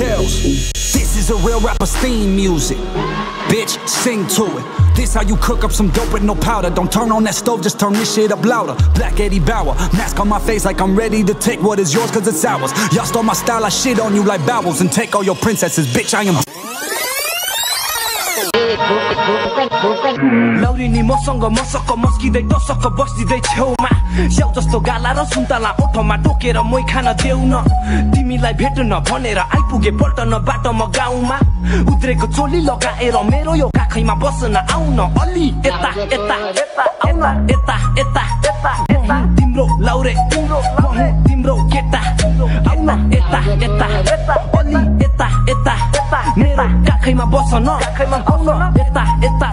kills. This is a real rapper's theme music. Bitch, sing to it. This how you cook up some dope with no powder. Don't turn on that stove, just turn this shit up louder. Black Eddie Bauer, mask on my face like I'm ready to take what is yours cause it's ours. Y'all stole my style, I shit on you like bowels and take all your princesses, bitch, I am लौरिनी मसँग मसक्क मस्किँदै टसक्क बस्दिँदै छेउमा स्याउ जस्तो गाला र सुन्तला ओठमा टोकेर मोइ खान देऊ न तिमीलाई भेट्न भनेर आइपुगे पल्टन बाटोमा गाउँमा उद्रेको चोली लगाएर मेरो यो काखैमा बस्न आउन अलि यता यता यता यता यता यता तिम्रो लाउरे तिम्रो केटा आउन यता यता अलि यता यता मेरो काखैमा बस्न आउन यता यता